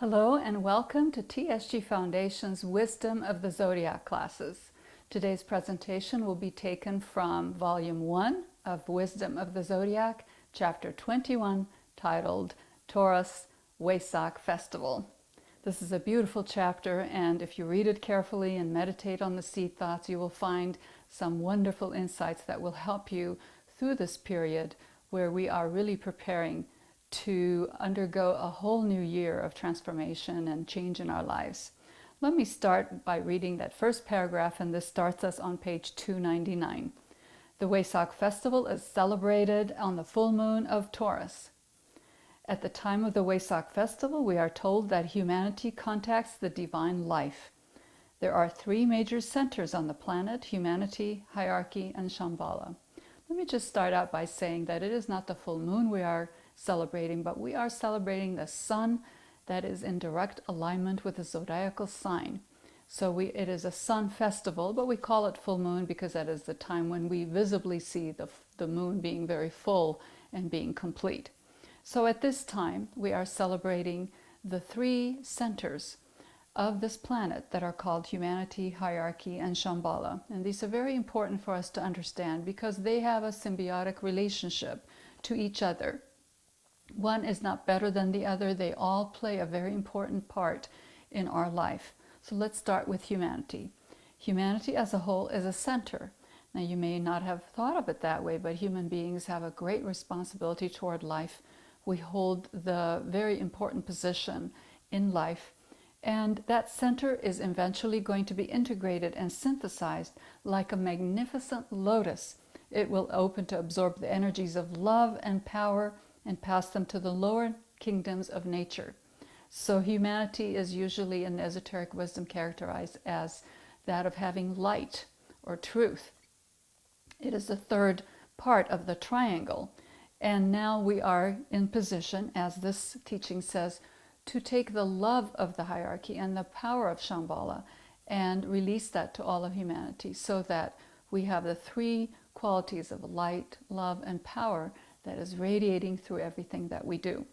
Hello and welcome to TSG Foundation's Wisdom of the Zodiac classes. Today's presentation will be taken from Volume 1 of Wisdom of the Zodiac, Chapter 21, titled Taurus Wesak Festival. This is a beautiful chapter, and if you read it carefully and meditate on the seed thoughts, you will find some wonderful insights that will help you through this period where we are really preparing to undergo a whole new year of transformation and change in our lives. Let me start by reading that first paragraph, and this starts us on page 299. The Wesak festival is celebrated on the full moon of Taurus. At the time of the Wesak festival, we are told that humanity contacts the divine life. There are three major centers on the planet: humanity, hierarchy, and Shambhala. Let me just start out by saying that it is not the full moon we are celebrating, but we are celebrating the sun that is in direct alignment with the zodiacal sign. So it is a sun festival, but we call it full moon because that is the time when we visibly see the moon being very full and being complete. So at this time, we are celebrating the three centers of this planet that are called humanity, hierarchy, and Shambhala. And these are very important for us to understand because they have a symbiotic relationship to each other. One is not better than the other. They all play a very important part in our life. So let's start with humanity. Humanity as a whole is a center. Now, you may not have thought of it that way, but human beings have a great responsibility toward life. We hold the very important position in life, and that center is eventually going to be integrated and synthesized like a magnificent lotus. It will open to absorb the energies of love and power and pass them to the lower kingdoms of nature. So humanity is usually in esoteric wisdom characterized as that of having light or truth. It is the third part of the triangle. And now we are in position, as this teaching says, to take the love of the hierarchy and the power of Shambhala and release that to all of humanity so that we have the three qualities of light, love, and power that is radiating through everything that we do.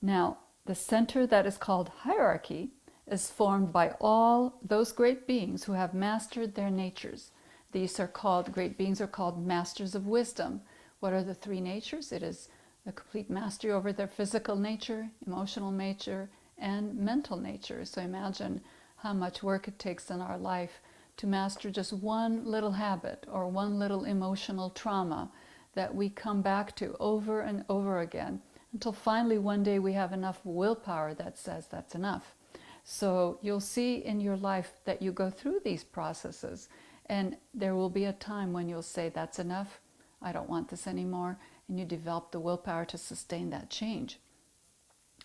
Now, the center that is called hierarchy is formed by all those great beings who have mastered their natures. These are called, great beings are called masters of wisdom. What are the three natures? It is the complete mastery over their physical nature, emotional nature, and mental nature. So imagine how much work it takes in our life to master just one little habit or one little emotional trauma that we come back to over and over again until finally one day we have enough willpower that says that's enough. So you'll see in your life that you go through these processes, and there will be a time when you'll say, that's enough, I don't want this anymore, and you develop the willpower to sustain that change.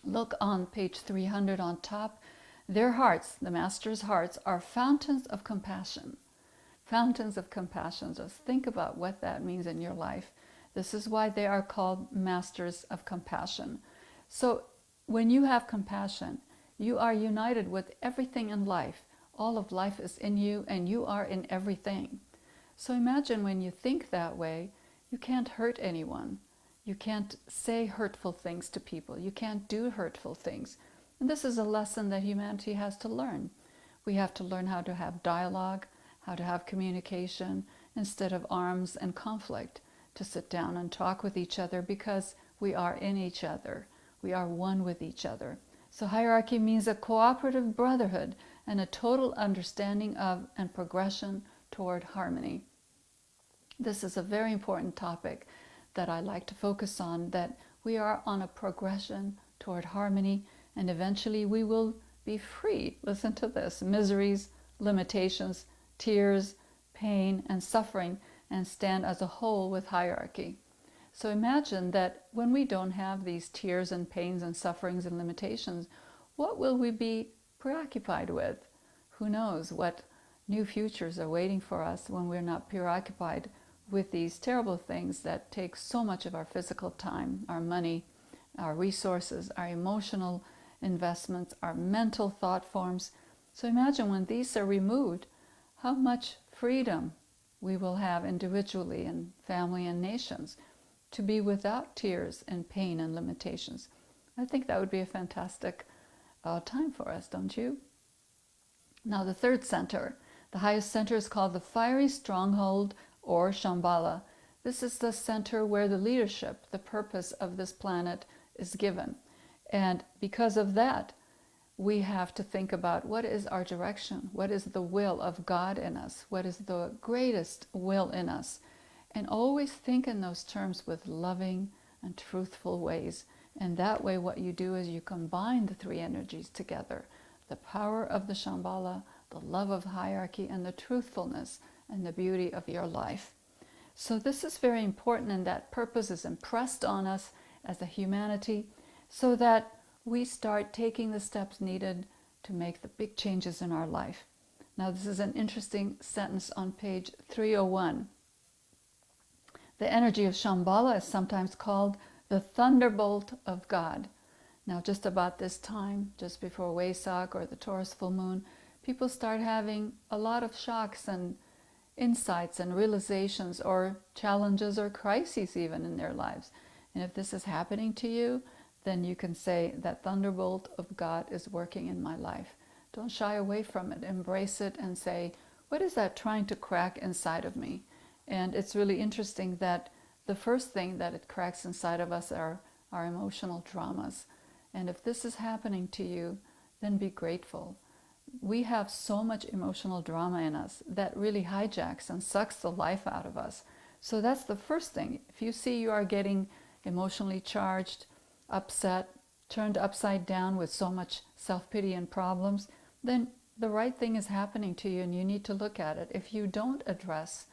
Look on page 300 on top. Their hearts, the master's hearts, are fountains of compassion. Fountains of compassion. Just think about what that means in your life. This is why they are called masters of compassion. So when you have compassion, you are united with everything in life. All of life is in you, and you are in everything. So imagine when you think that way, you can't hurt anyone. You can't say hurtful things to people. You can't do hurtful things. And this is a lesson that humanity has to learn. We have to learn how to have dialogue, how to have communication, instead of arms and conflict, to sit down and talk with each other because we are in each other. We are one with each other. So hierarchy means a cooperative brotherhood and a total understanding of and progression toward harmony. This is a very important topic that I like to focus on, that we are on a progression toward harmony, and eventually we will be free. Listen to this: miseries, limitations, tears, pain, and suffering, and stand as a whole with hierarchy. So imagine that when we don't have these tears and pains and sufferings and limitations, what will we be preoccupied with? Who knows what new futures are waiting for us when we're not preoccupied with these terrible things that take so much of our physical time, our money, our resources, our emotional investments, our mental thought forms. So imagine when these are removed, how much freedom we will have individually and family and nations to be without tears and pain and limitations. I think that would be a fantastic time for us, don't you? Now the third center, the highest center, is called the fiery stronghold or Shambhala. This is the center where the leadership, the purpose of this planet is given. And because of that, we have to think about what is our direction, what is the will of God in us, what is the greatest will in us. And always think in those terms with loving and truthful ways. And that way what you do is you combine the three energies together. The power of the Shambhala, the love of hierarchy, and the truthfulness and the beauty of your life. So this is very important, and that purpose is impressed on us as a humanity so that we start taking the steps needed to make the big changes in our life. Now this is an interesting sentence on page 301. The energy of Shambhala is sometimes called the thunderbolt of God. Now just about this time, just before Wesak or the Taurus full moon, people start having a lot of shocks and insights and realizations or challenges or crises even in their lives. And if this is happening to you, then you can say that thunderbolt of God is working in my life. Don't shy away from it. Embrace it and say, what is that trying to crack inside of me? And it's really interesting that the first thing that it cracks inside of us are our emotional dramas. And if this is happening to you, then be grateful. We have so much emotional drama in us that really hijacks and sucks the life out of us. So that's the first thing. If you see you are getting emotionally charged, upset, turned upside down with so much self-pity and problems, then the right thing is happening to you and you need to look at it. If you don't address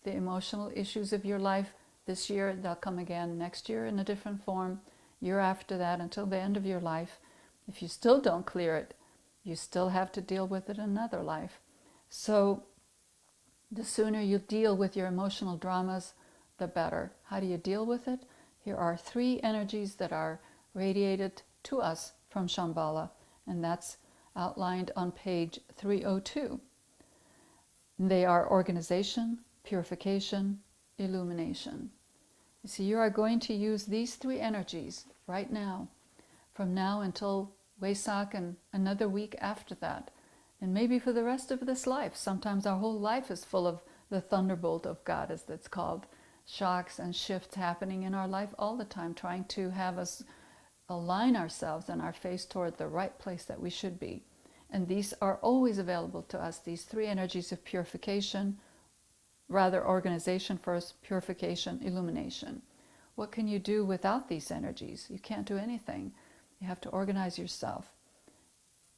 the emotional issues of your life this year, they'll come again next year in a different form, year after that, until the end of your life. If you still don't clear it, you still have to deal with it in another life. So the sooner you deal with your emotional dramas, the better. How do you deal with it? Here are three energies that are radiated to us from Shambhala, and that's outlined on page 302. They are organization, purification, illumination. You see, you are going to use these three energies right now, from now until Wesak and another week after that, and maybe for the rest of this life. Sometimes our whole life is full of the thunderbolt of God, as it's called, shocks and shifts happening in our life all the time, trying to have us align ourselves and our face toward the right place that we should be. And these are always available to us, these three energies of purification, rather organization first, purification, illumination. What can you do without these energies? You can't do anything. You have to organize yourself,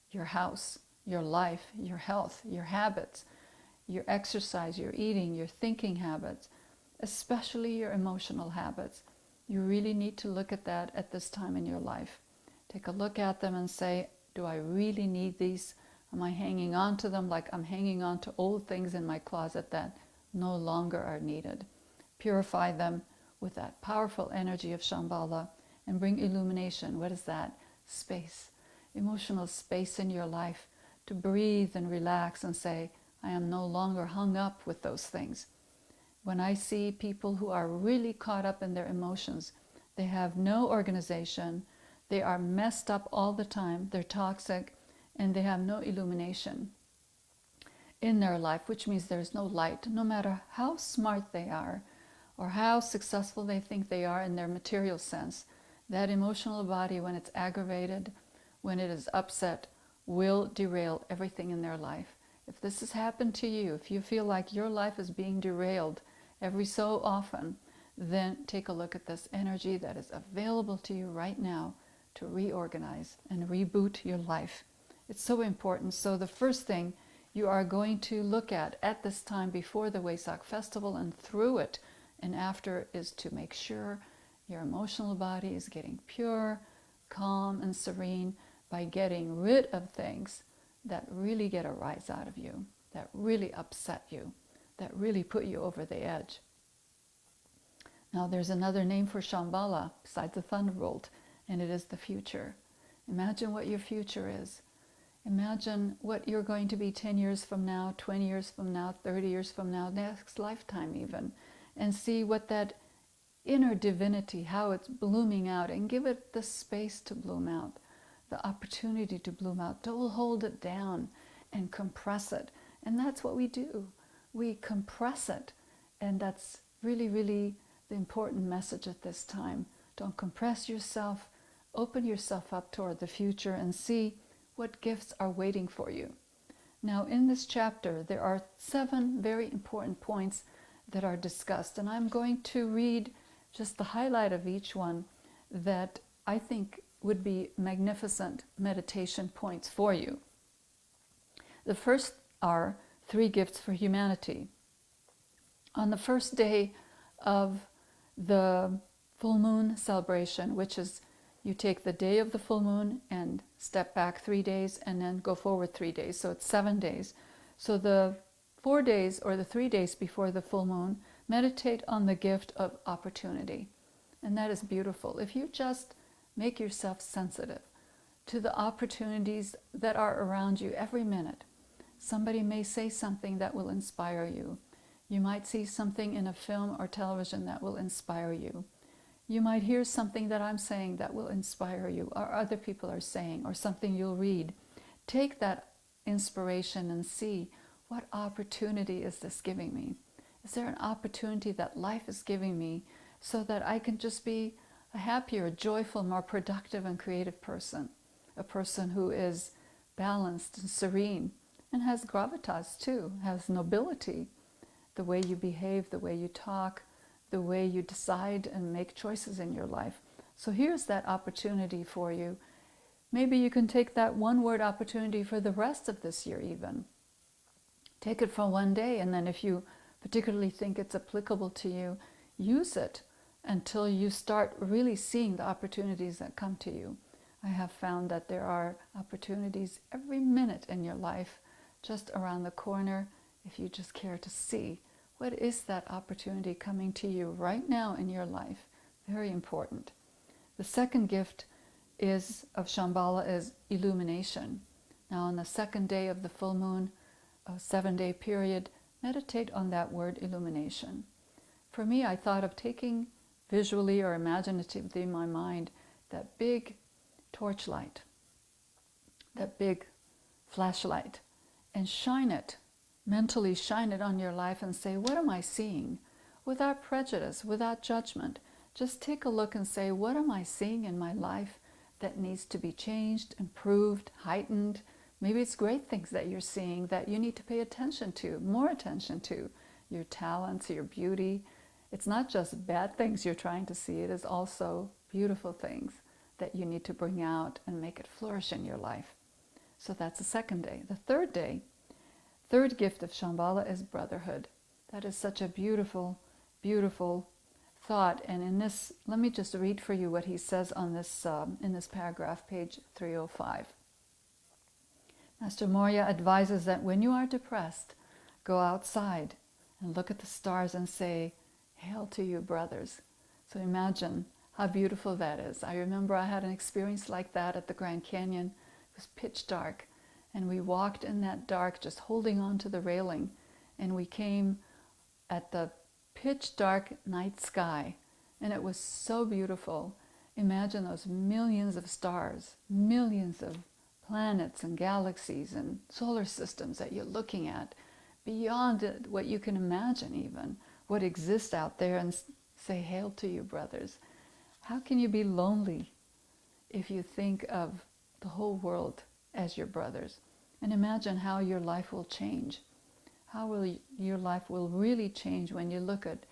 your house, your life, your health, your habits, your exercise, your eating, your thinking habits, especially your emotional habits. You really need to look at that at this time in your life. Take a look at them and say, do I really need these? Am I hanging on to them like I'm hanging on to old things in my closet that no longer are needed? Purify them with that powerful energy of Shambhala and bring illumination. What is that? Space, emotional space in your life to breathe and relax and say, I am no longer hung up with those things. When I see people who are really caught up in their emotions, they have no organization, they are messed up all the time, they're toxic, and they have no illumination in their life, which means there's no light. No matter how smart they are or how successful they think they are in their material sense, that emotional body, when it's aggravated, when it is upset, will derail everything in their life. If this has happened to you, if you feel like your life is being derailed every so often, then take a look at this energy that is available to you right now to reorganize and reboot your life. It's so important. So the first thing you are going to look at this time before the Wesak festival and through it and after is to make sure your emotional body is getting pure, calm, and serene by getting rid of things that really get a rise out of you, that really upset you, that really put you over the edge. Now there's another name for Shambhala besides the thunderbolt, and it is the future. Imagine what your future is. Imagine what you're going to be 10 years from now, 20 years from now, 30 years from now, next lifetime even, and see what that inner divinity, how it's blooming out, and give it the space to bloom out. the opportunity to bloom out. Don't hold it down and compress it. And that's what we do. We compress it. And that's really, really the important message at this time. Don't compress yourself. Open yourself up toward the future and see what gifts are waiting for you. Now, in this chapter, there are 7 very important points that are discussed. And I'm going to read just the highlight of each one that I think would be magnificent meditation points for you. The first are 3 gifts for humanity. On the first day of the full moon celebration, which is you take the day of the full moon and step back 3 days and then go forward 3 days. So it's 7 days. So the 4 days or the 3 days before the full moon, meditate on the gift of opportunity. And that is beautiful. If you just make yourself sensitive to the opportunities that are around you every minute. Somebody may say something that will inspire you. You might see something in a film or television that will inspire you. You might hear something that I'm saying that will inspire you, or other people are saying, or something you'll read. Take that inspiration and see, what opportunity is this giving me? Is there an opportunity that life is giving me so that I can just be a happier, joyful, more productive and creative person? A person who is balanced and serene and has gravitas too, has nobility. The way you behave, the way you talk, the way you decide and make choices in your life. So here's that opportunity for you. Maybe you can take that one-word opportunity for the rest of this year even. Take it for one day, and then if you particularly think it's applicable to you, use it until you start really seeing the opportunities that come to you. I have found that there are opportunities every minute in your life, just around the corner, if you just care to see. What is that opportunity coming to you right now in your life? Very important. The second gift of Shambhala is illumination. Now on the second day of the full moon, a 7-day period, meditate on that word illumination. For me, I thought of taking visually or imaginatively in my mind that big torchlight, that big flashlight, and shine it, mentally shine it on your life and say, what am I seeing? Without prejudice, without judgment. Just take a look and say, what am I seeing in my life that needs to be changed, improved, heightened? Maybe it's great things that you're seeing that you need to pay attention to, more attention to. Your talents, your beauty. It's not just bad things you're trying to see, it is also beautiful things that you need to bring out and make it flourish in your life. So that's the second day. The third day, third gift of Shambhala is brotherhood. That is such a beautiful, beautiful thought. And in this, let me just read for you what he says on this in this paragraph, page 305. Master Morya advises that when you are depressed, go outside and look at the stars and say, "Hail to you, brothers." So imagine how beautiful that is. I remember I had an experience like that at the Grand Canyon. It was pitch dark, and we walked in that dark, just holding on to the railing, and we came at the pitch dark night sky, and it was so beautiful. Imagine those millions of stars, millions of planets and galaxies and solar systems that you're looking at, beyond what you can imagine even, what exists out there, and say, "Hail to you, brothers." How can you be lonely if you think of the whole world as your brothers? And imagine how your life will change. How will your life will really change when you look at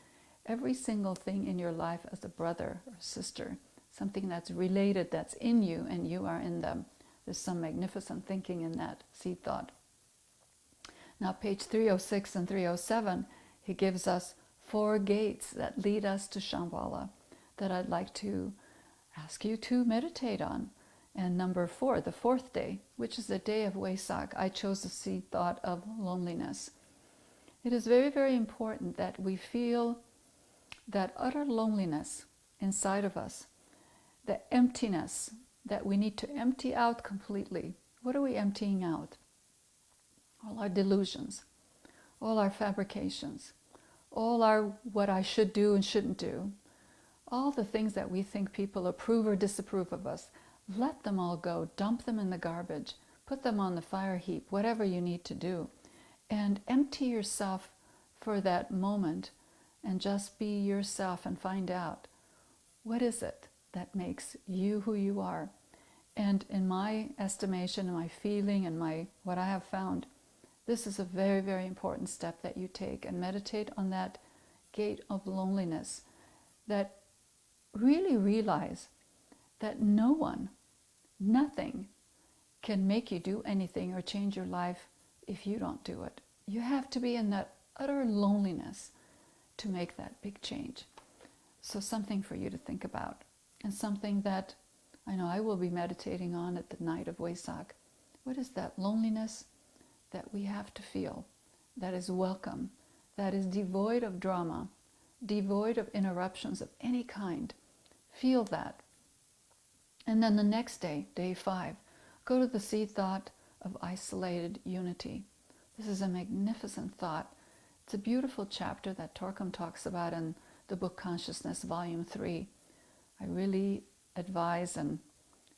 every single thing in your life as a brother or sister, something that's related, that's in you, and you are in them. There's some magnificent thinking in that seed thought. Now, page 306 and 307, he gives us 4 gates that lead us to Shambhala that I'd like to ask you to meditate on. And number 4, the 4th day, which is the day of Wesak, I chose the seed thought of loneliness. It is very, very important that we feel that utter loneliness inside of us, the emptiness that we need to empty out completely. What are we emptying out? All our delusions, all our fabrications, all our what I should do and shouldn't do, all the things that we think people approve or disapprove of us. let them all go, dump them in the garbage, put them on the fire heap, whatever you need to do, and empty yourself for that moment and just be yourself and find out what is it that makes you who you are. And in my estimation, and my feeling, and what I have found, this is a very, very important step that you take, and meditate on that gate of loneliness, that really realize that no one, nothing can make you do anything or change your life if you don't do it. You have to be in that utter loneliness to make that big change. So something for you to think about, and something that I know I will be meditating on at the night of Wesak. What is that loneliness that we have to feel, that is welcome, that is devoid of drama, devoid of interruptions of any kind? Feel that. And then the next day, day 5, go to the seed thought of isolated unity. This is a magnificent thought. It's a beautiful chapter that Torquem talks about in the book Consciousness, Volume 3. I really advise and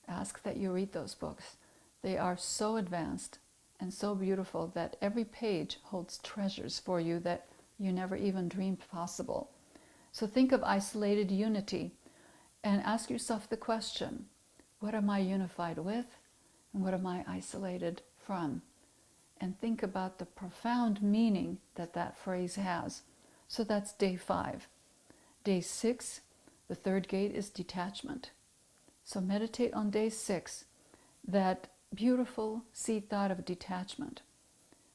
ask that you read those books. They are so advanced and so beautiful that every page holds treasures for you that you never even dreamed possible. So think of isolated unity and ask yourself the question, what am I unified with and what am I isolated from? And think about the profound meaning that that phrase has. So that's day 5. Day 6, the third gate is detachment. So meditate on day 6, that beautiful seed thought of detachment.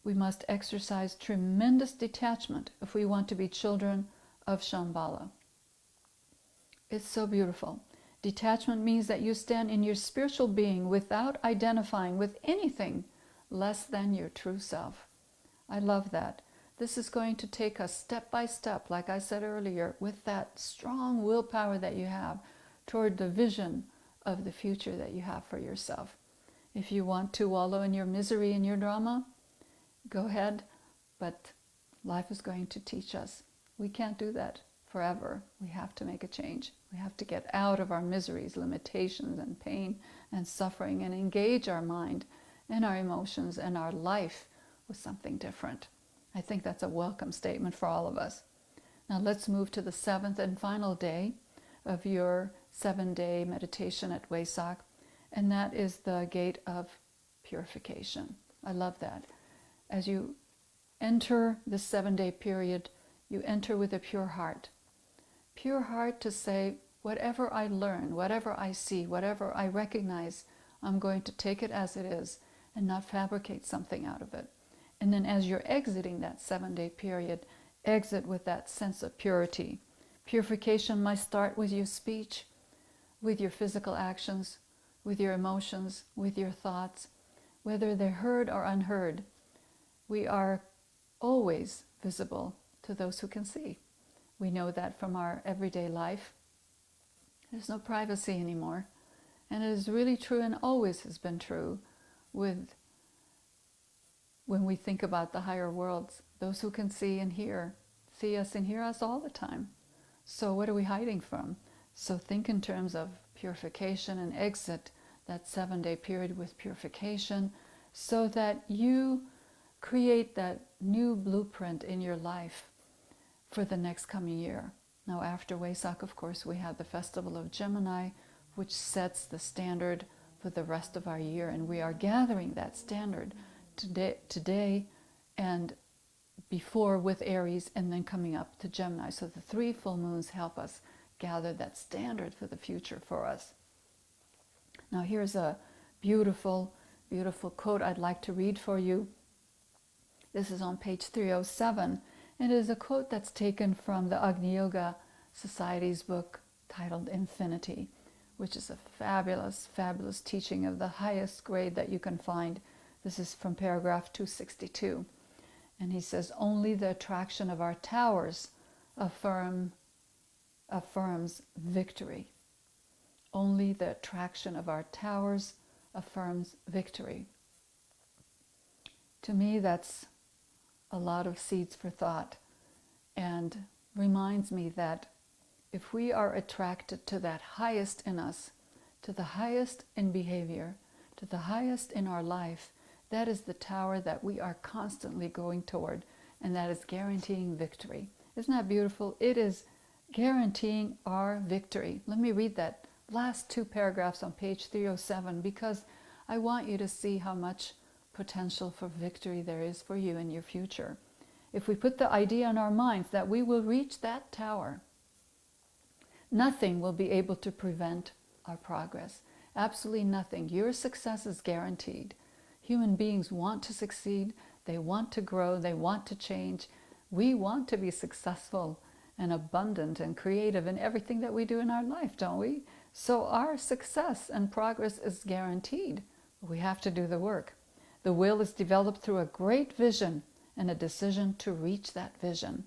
We must exercise tremendous detachment if we want to be children of Shambhala. It's so beautiful. Detachment means that you stand in your spiritual being without identifying with anything less than your true self. I love that. This is going to take us step by step, like I said earlier, with that strong willpower that you have toward the vision of the future that you have for yourself. If you want to wallow in your misery and your drama, go ahead, but life is going to teach us. We can't do that forever. We have to make a change. We have to get out of our miseries, limitations, and pain and suffering, and engage our mind and our emotions and our life with something different. I think that's a welcome statement for all of us. Now let's move to the 7th and final day of your 7-day meditation at Wesak, and that is the gate of purification. I love that. As you enter this 7-day period, you enter with a pure heart. Pure heart to say, whatever I learn, whatever I see, whatever I recognize, I'm going to take it as it is and not fabricate something out of it. And then as you're exiting that 7-day period, exit with that sense of purity. Purification must start with your speech, with your physical actions, with your emotions, with your thoughts, whether they're heard or unheard. We are always visible to those who can see. We know that from our everyday life. There's no privacy anymore. And it is really true and always has been true when we think about the higher worlds. Those who can see us and hear us all the time. So what are we hiding from? So think in terms of purification and exit that 7-day period with purification so that you create that new blueprint in your life for the next coming year. Now after Wesak, of course, we have the Festival of Gemini, which sets the standard for the rest of our year, and we are gathering that standard today and before with Aries, and then coming up to Gemini. So the 3 full moons help us gather that standard for the future for us. Now here's a beautiful, beautiful quote I'd like to read for you. This is on page 307, and it is a quote that's taken from the Agni Yoga Society's book titled Infinity, which is a fabulous, fabulous teaching of the highest grade that you can find. This is from paragraph 262. And he says, only the attraction of our towers affirms victory. Only the attraction of our towers affirms victory. To me, that's a lot of seeds for thought, and reminds me that if we are attracted to that highest in us, to the highest in behavior, to the highest in our life, that is the tower that we are constantly going toward, and that is guaranteeing victory. Isn't that beautiful? It is guaranteeing our victory. Let me read that last two paragraphs on page 307, because I want you to see how much potential for victory there is for you in your future. If we put the idea in our minds that we will reach that tower, nothing will be able to prevent our progress. Absolutely nothing. Your success is guaranteed. Human beings want to succeed. They want to grow. They want to change. We want to be successful and abundant and creative in everything that we do in our life, don't we? So our success and progress is guaranteed. We have to do the work. The will is developed through a great vision and a decision to reach that vision.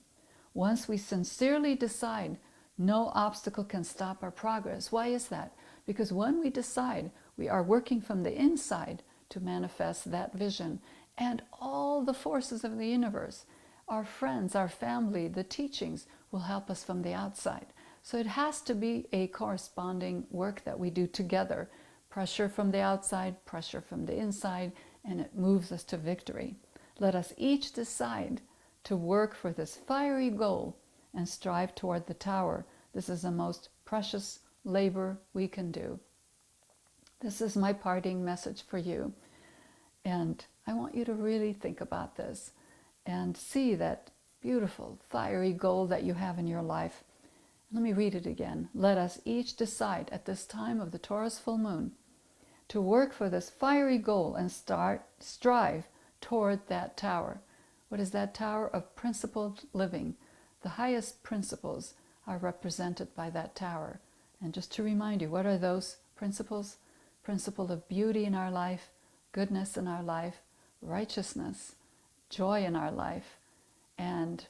Once we sincerely decide, no obstacle can stop our progress. Why is that? Because when we decide, we are working from the inside to manifest that vision, and all the forces of the universe, our friends, our family, the teachings will help us from the outside. So it has to be a corresponding work that we do together. Pressure from the outside, pressure from the inside, and it moves us to victory. Let us each decide to work for this fiery goal and strive toward the tower. This is the most precious labor we can do. This is my parting message for you. And I want you to really think about this and see that beautiful, fiery goal that you have in your life. Let me read it again. Let us each decide at this time of the Taurus full moon to work for this fiery goal and strive toward that tower. What is that tower? Of principled living. The highest principles are represented by that tower. And just to remind you, what are those principles? Principle of beauty in our life, goodness in our life, righteousness, joy in our life, and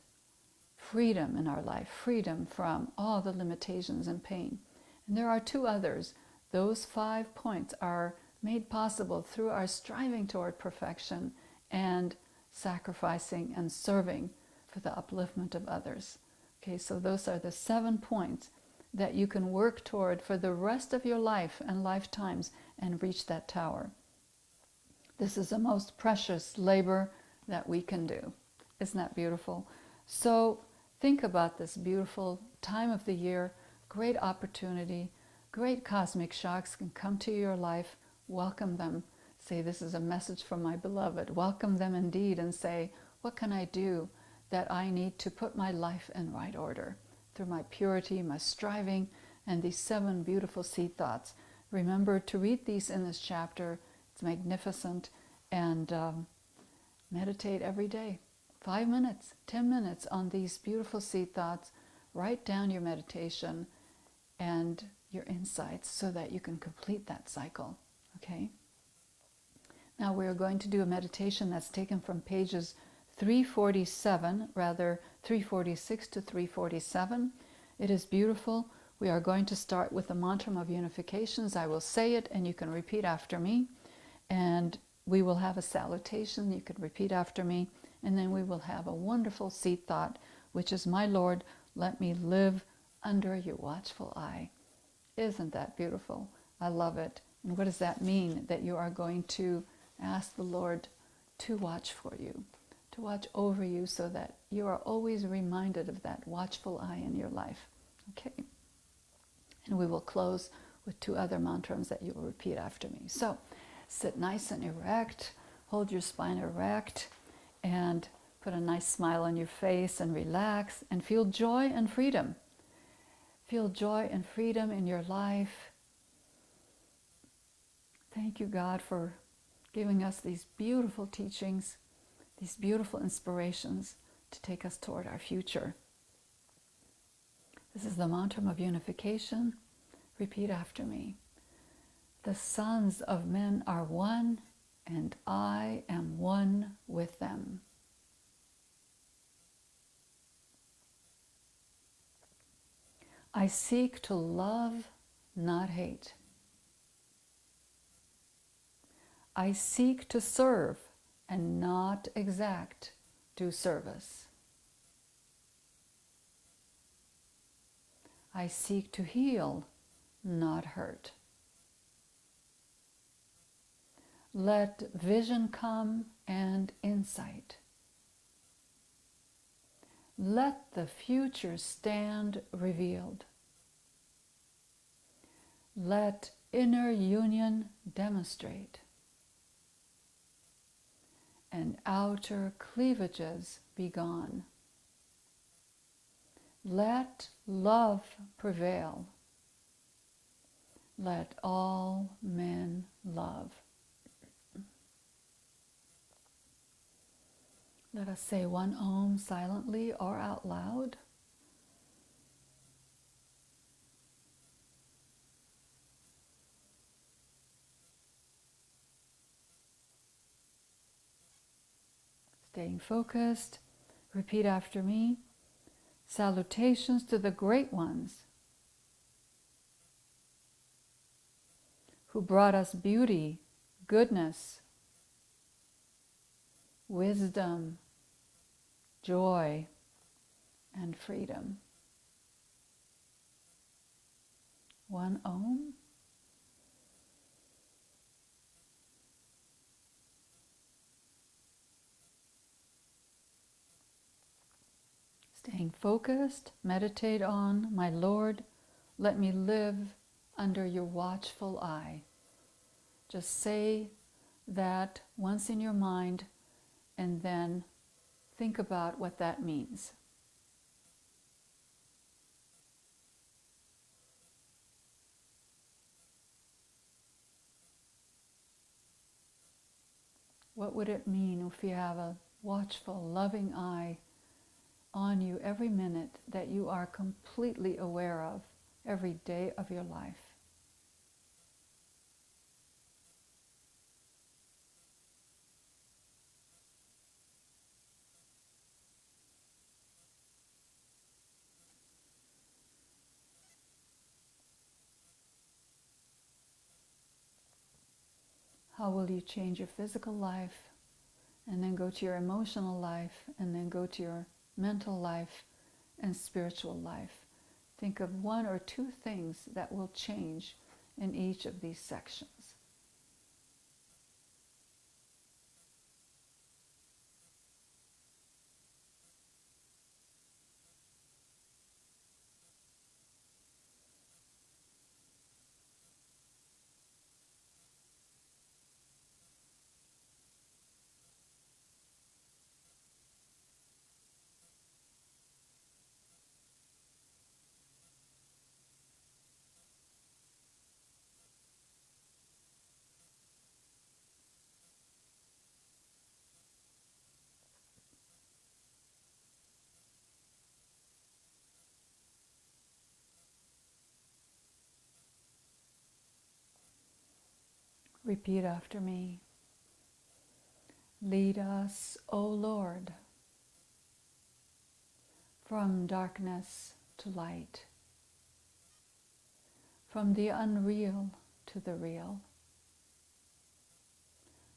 freedom in our life, freedom from all the limitations and pain. And there are two others. Those 5 points are made possible through our striving toward perfection and sacrificing and serving for the upliftment of others. Okay, so those are the 7 points that you can work toward for the rest of your life and lifetimes and reach that tower. This is the most precious labor that we can do. Isn't that beautiful? So think about this beautiful time of the year, great opportunity, great cosmic shocks can come to your life. Welcome them. Say, this is a message from my beloved. Welcome them indeed and say, what can I do that I need to put my life in right order through my purity, my striving, and these 7 beautiful seed thoughts. Remember to read these in this chapter. It's magnificent. And meditate every day. 5 minutes, 10 minutes on these beautiful seed thoughts. Write down your meditation and your insights so that you can complete that cycle. Okay? Now we're going to do a meditation that's taken from pages 346 to 347. It is beautiful. We are going to start with the mantra of unifications. I will say it and you can repeat after me. And we will have a salutation. You can repeat after me. And then we will have a wonderful seed thought, which is, my Lord, let me live under your watchful eye. Isn't that beautiful? I love it. And what does that mean? That you are going to ask the Lord to watch for you, to watch over you so that you are always reminded of that watchful eye in your life. Okay? And we will close with 2 other mantras that you will repeat after me. So sit nice and erect, hold your spine erect, and put a nice smile on your face and relax and feel joy and freedom. Feel joy and freedom in your life. Thank you, God, for giving us these beautiful teachings, these beautiful inspirations to take us toward our future. This is the mantra of unification. Repeat after me. The sons of men are one, and I am one with them. I seek to love, not hate. I seek to serve and not exact due service. I seek to heal, not hurt. Let vision come and insight. Let the future stand revealed. Let inner union demonstrate, and outer cleavages be gone. Let love prevail. Let all men love. Let us say one Om silently or out loud. Staying focused, repeat after me. Salutations to the great ones who brought us beauty, goodness, wisdom, joy, and freedom. One Om. Staying focused, meditate on, my Lord, let me live under your watchful eye. Just say that once in your mind and then think about what that means. What would it mean if you have a watchful, loving eye on you every minute that you are completely aware of every day of your life? How will you change your physical life and then go to your emotional life and then go to your mental life and spiritual life? Think of one or two things that will change in each of these sections. Repeat after me. Lead us, O Lord, from darkness to light, from the unreal to the real,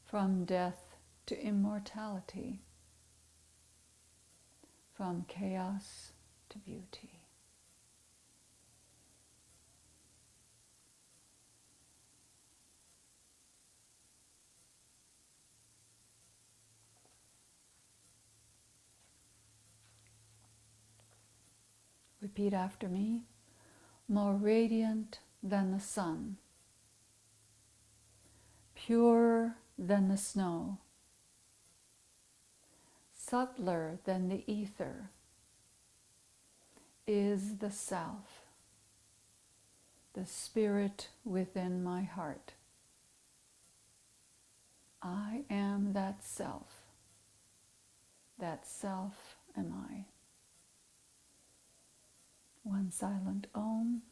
from death to immortality, from chaos to beauty. Repeat after me. More radiant than the sun, purer than the snow, subtler than the ether, is the self, the spirit within my heart. I am that self am I. One silent Om.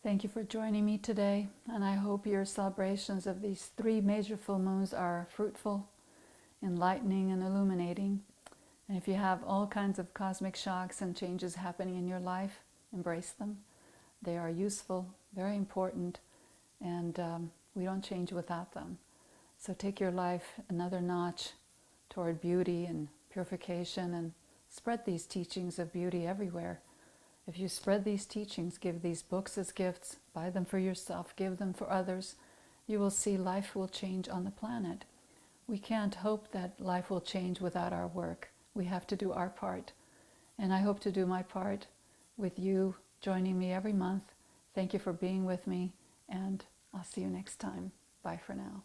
Thank you for joining me today, and I hope your celebrations of these 3 major full moons are fruitful, enlightening, and illuminating. And if you have all kinds of cosmic shocks and changes happening in your life, embrace them. They are useful, very important, and we don't change without them. So take your life another notch toward beauty and purification, and spread these teachings of beauty everywhere. If you spread these teachings, give these books as gifts, buy them for yourself, give them for others, you will see life will change on the planet. We can't hope that life will change without our work. We have to do our part. And I hope to do my part with you joining me every month. Thank you for being with me, and I'll see you next time. Bye for now.